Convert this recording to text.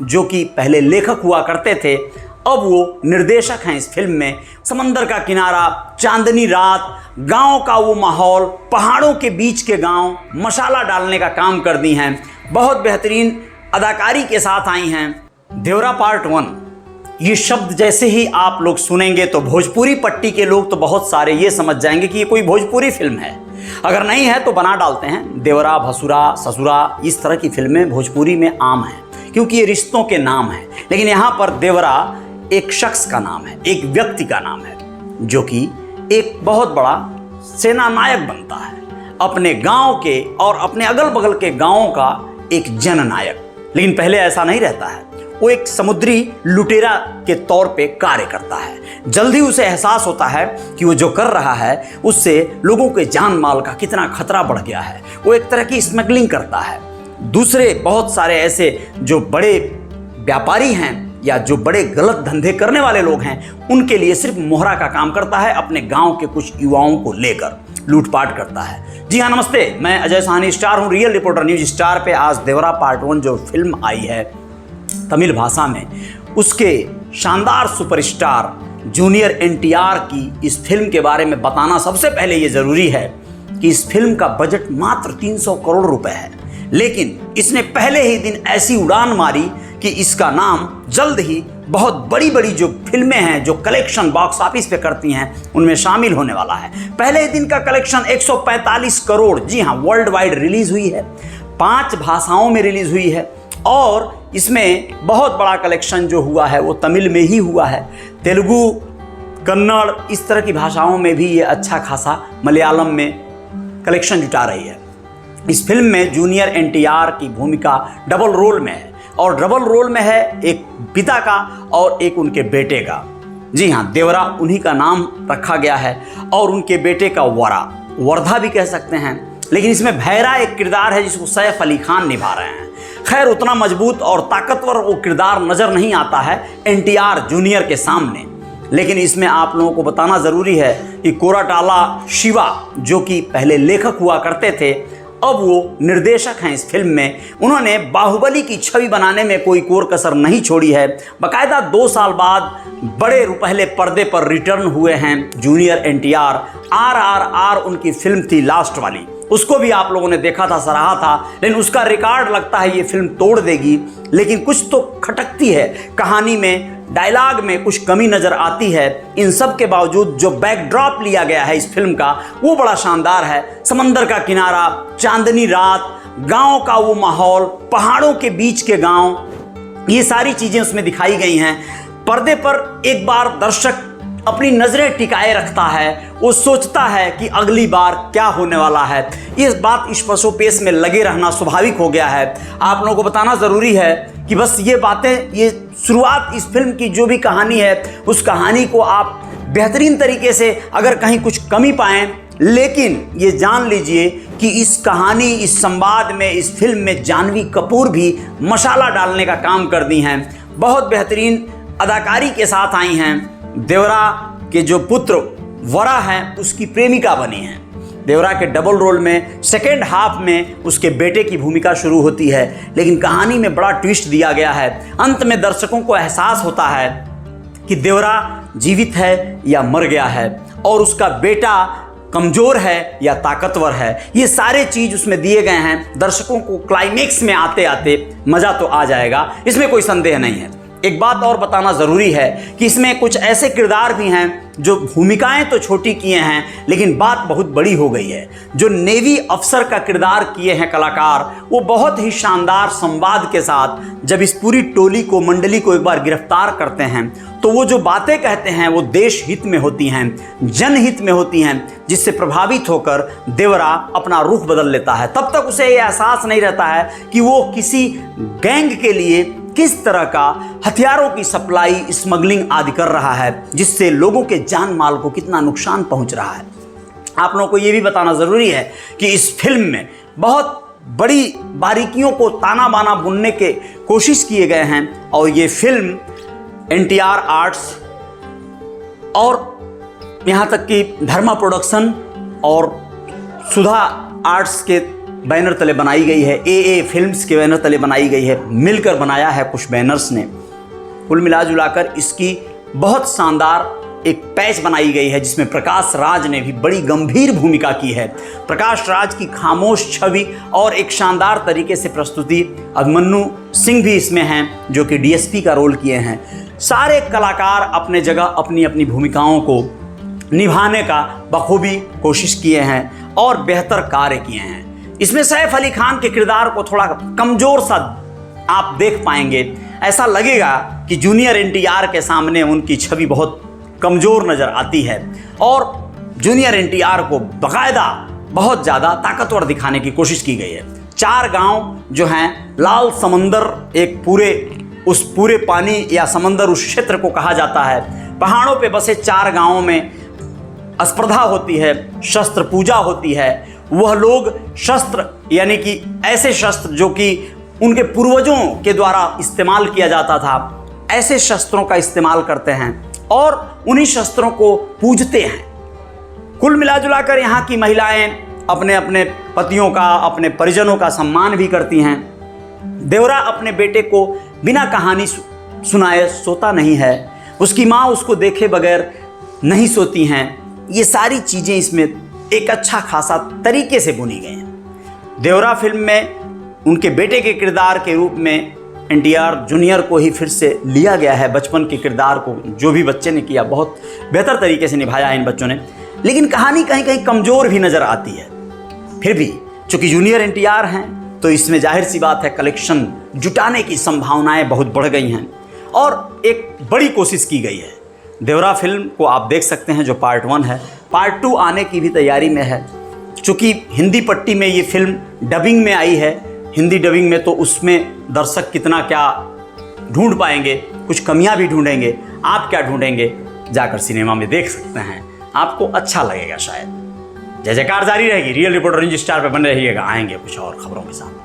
जो कि पहले लेखक हुआ करते थे, अब वो निर्देशक हैं इस फिल्म में। समंदर का किनारा, चांदनी रात, गांव का वो माहौल, पहाड़ों के बीच के गांव मसाला डालने का काम कर दी हैं। बहुत बेहतरीन अदाकारी के साथ आई हैं। देवरा पार्ट 1, ये शब्द जैसे ही आप लोग सुनेंगे तो भोजपुरी पट्टी के लोग तो बहुत सारे ये समझ जाएंगे कि ये कोई भोजपुरी फिल्म है। अगर नहीं है तो बना डालते हैं। देवरा, भसुरा, ससुरा, इस तरह की फिल्में भोजपुरी में आम हैं क्योंकि ये रिश्तों के नाम हैं। लेकिन यहाँ पर देवरा एक शख्स का नाम है, एक व्यक्ति का नाम है जो कि एक बहुत बड़ा सेना नायक बनता है, अपने गांव के और अपने अगल बगल के गांवों का एक जननायक। लेकिन पहले ऐसा नहीं रहता है, वो एक समुद्री लुटेरा के तौर पे कार्य करता है। जल्दी उसे एहसास होता है कि वो जो कर रहा है उससे लोगों के जान माल का कितना खतरा बढ़ गया है। वो एक तरह की स्मगलिंग करता है। दूसरे बहुत सारे ऐसे जो बड़े व्यापारी हैं या जो बड़े गलत धंधे करने वाले लोग हैं, उनके लिए सिर्फ मोहरा का काम करता है। अपने गांव के कुछ युवाओं को लेकर लूटपाट करता है। जी हाँ, नमस्ते, मैं अजय साहनी स्टार हूँ, रियल रिपोर्टर न्यूज स्टार पे। आज देवरा पार्ट 1 जो फिल्म आई है तमिल भाषा में, उसके शानदार सुपरस्टार जूनियर एनटीआर की इस फिल्म के बारे में बताना सबसे पहले ये ज़रूरी है कि इस फिल्म का बजट मात्र 300 करोड़ रुपए है। लेकिन इसने पहले ही दिन ऐसी उड़ान मारी कि इसका नाम जल्द ही बहुत बड़ी बड़ी जो फिल्में हैं जो कलेक्शन बॉक्स ऑफिस पे करती हैं उनमें शामिल होने वाला है। पहले दिन का कलेक्शन 145 करोड़, जी हाँ, वर्ल्ड वाइड रिलीज हुई है, 5 भाषाओं में रिलीज हुई है। और इसमें बहुत बड़ा कलेक्शन जो हुआ है वो तमिल में ही हुआ है। तेलुगु, कन्नड़, इस तरह की भाषाओं में भी ये अच्छा खासा मलयालम में कलेक्शन जुटा रही है। इस फिल्म में जूनियर एनटीआर की भूमिका डबल रोल में है, और डबल रोल में है एक पिता का और एक उनके बेटे का। जी हाँ, देवरा उन्हीं का नाम रखा गया है और उनके बेटे का वर्धा भी कह सकते हैं। लेकिन इसमें भैरा एक किरदार है जिसको सैफ अली खान निभा रहे हैं। खैर, उतना मजबूत और ताकतवर वो किरदार नज़र नहीं आता है एनटीआर जूनियर के सामने। लेकिन इसमें आप लोगों को बताना ज़रूरी है कि कोराटाला शिवा, जो कि पहले लेखक हुआ करते थे, अब वो निर्देशक हैं इस फिल्म में। उन्होंने बाहुबली की छवि बनाने में कोई कोर कसर नहीं छोड़ी है। बाकायदा 2 साल बाद बड़े रुपहले पर्दे पर रिटर्न हुए हैं जूनियर एनटीआर। RRR उनकी फिल्म थी लास्ट वाली, उसको भी आप लोगों ने देखा था, सराहा था। लेकिन उसका रिकॉर्ड लगता है ये फिल्म तोड़ देगी। लेकिन कुछ तो खटकती है कहानी में, डायलॉग में कुछ कमी नज़र आती है। इन सब के बावजूद जो बैकड्रॉप लिया गया है इस फिल्म का वो बड़ा शानदार है। समंदर का किनारा, चांदनी रात, गांव का वो माहौल, पहाड़ों के बीच के गांव, ये सारी चीज़ें उसमें दिखाई गई हैं। पर्दे पर एक बार दर्शक अपनी नज़रें टिकाए रखता है, वो सोचता है कि अगली बार क्या होने वाला है। इस बात इस पसोपेश में लगे रहना स्वाभाविक हो गया है। आप लोगों को बताना ज़रूरी है कि बस ये बातें, ये शुरुआत इस फिल्म की जो भी कहानी है उस कहानी को आप बेहतरीन तरीके से अगर कहीं कुछ कमी पाएँ, लेकिन ये जान लीजिए कि इस कहानी, इस संवाद में, इस फिल्म में जानवी कपूर भी मसाला डालने का काम कर दी हैं। बहुत बेहतरीन अदाकारी के साथ आई हैं। देवरा के जो पुत्र वरा हैं उसकी प्रेमिका बनी हैं। देवरा के डबल रोल में सेकेंड हाफ में उसके बेटे की भूमिका शुरू होती है। लेकिन कहानी में बड़ा ट्विस्ट दिया गया है। अंत में दर्शकों को एहसास होता है कि देवरा जीवित है या मर गया है, और उसका बेटा कमज़ोर है या ताकतवर है। ये सारे चीज़ उसमें दिए गए हैं। दर्शकों को क्लाइमेक्स में आते आते मज़ा तो आ जाएगा, इसमें कोई संदेह नहीं है। एक बात और बताना ज़रूरी है कि इसमें कुछ ऐसे किरदार भी हैं जो भूमिकाएं तो छोटी किए हैं लेकिन बात बहुत बड़ी हो गई है। जो नेवी अफसर का किरदार किए हैं कलाकार, वो बहुत ही शानदार संवाद के साथ जब इस पूरी टोली को, मंडली को एक बार गिरफ्तार करते हैं तो वो जो बातें कहते हैं वो देश हित में होती हैं, जनहित में होती हैं, जिससे प्रभावित होकर देवरा अपना रुख बदल लेता है। तब तक उसे ये एहसास नहीं रहता है कि वो किसी गैंग के लिए किस तरह का हथियारों की सप्लाई, स्मगलिंग आदि कर रहा है, जिससे लोगों के जान माल को कितना नुकसान पहुंच रहा है। आप लोगों को ये भी बताना ज़रूरी है कि इस फिल्म में बहुत बड़ी बारीकियों को ताना बाना बुनने के कोशिश किए गए हैं, और ये फिल्म एनटीआर आर्ट्स और यहाँ तक कि धर्मा प्रोडक्शन और सुधा आर्ट्स के बैनर तले बनाई गई है, ए फिल्म्स के बैनर तले बनाई गई है, मिलकर बनाया है कुछ बैनर्स ने। कुल मिला जुलाकर इसकी बहुत शानदार एक पैच बनाई गई है जिसमें प्रकाश राज ने भी बड़ी गंभीर भूमिका की है। प्रकाश राज की खामोश छवि और एक शानदार तरीके से प्रस्तुति। अभिमन्यु सिंह भी इसमें हैं जो कि डीएसपी का रोल किए हैं। सारे कलाकार अपने जगह अपनी अपनी भूमिकाओं को निभाने का बखूबी कोशिश किए हैं और बेहतर कार्य किए हैं। इसमें सैफ अली खान के किरदार को थोड़ा कमज़ोर सा आप देख पाएंगे। ऐसा लगेगा कि जूनियर एनटीआर के सामने उनकी छवि बहुत कमज़ोर नज़र आती है और जूनियर एनटीआर को बाकायदा बहुत ज़्यादा ताकतवर दिखाने की कोशिश की गई है। 4 गांव जो हैं, लाल समंदर एक पूरे पानी या समंदर उस क्षेत्र को कहा जाता है। पहाड़ों पे बसे 4 गांवों में स्पर्धा होती है, शस्त्र पूजा होती है। वह लोग शस्त्र यानी कि ऐसे शस्त्र जो कि उनके पूर्वजों के द्वारा इस्तेमाल किया जाता था, ऐसे शस्त्रों का इस्तेमाल करते हैं और उन्हीं शस्त्रों को पूजते हैं। कुल मिलाजुलाकर यहाँ की महिलाएं अपने अपने पतियों का, अपने परिजनों का सम्मान भी करती हैं। देवरा अपने बेटे को बिना कहानी सुनाए सोता नहीं है, उसकी माँ उसको देखे बगैर नहीं सोती हैं। ये सारी चीज़ें इसमें एक अच्छा खासा तरीके से बुनी गई हैं। देवरा फिल्म में उनके बेटे के किरदार के रूप में एनटीआर जूनियर को ही फिर से लिया गया है। बचपन के किरदार को जो भी बच्चे ने किया बहुत बेहतर तरीके से निभाया है इन बच्चों ने, लेकिन कहानी कहीं कहीं कमज़ोर भी नज़र आती है। फिर भी चूँकि जूनियर एनटीआर हैं तो इसमें जाहिर सी बात है कलेक्शन जुटाने की संभावनाएं बहुत बढ़ गई हैं और एक बड़ी कोशिश की गई है। देवरा फिल्म को आप देख सकते हैं जो पार्ट 1 है, पार्ट 2 आने की भी तैयारी में है। चूँकि हिंदी पट्टी में ये फिल्म डबिंग में आई है, हिंदी डबिंग में, तो उसमें दर्शक कितना क्या ढूंढ पाएंगे, कुछ कमियां भी ढूंढेंगे। आप क्या ढूंढेंगे जाकर सिनेमा में देख सकते हैं, आपको अच्छा लगेगा शायद। जय जयकार जारी रहेगी। रियल रिपोर्टर न्यूज़ स्टार पे बने रहिएगा, आएंगे कुछ और खबरों के साथ।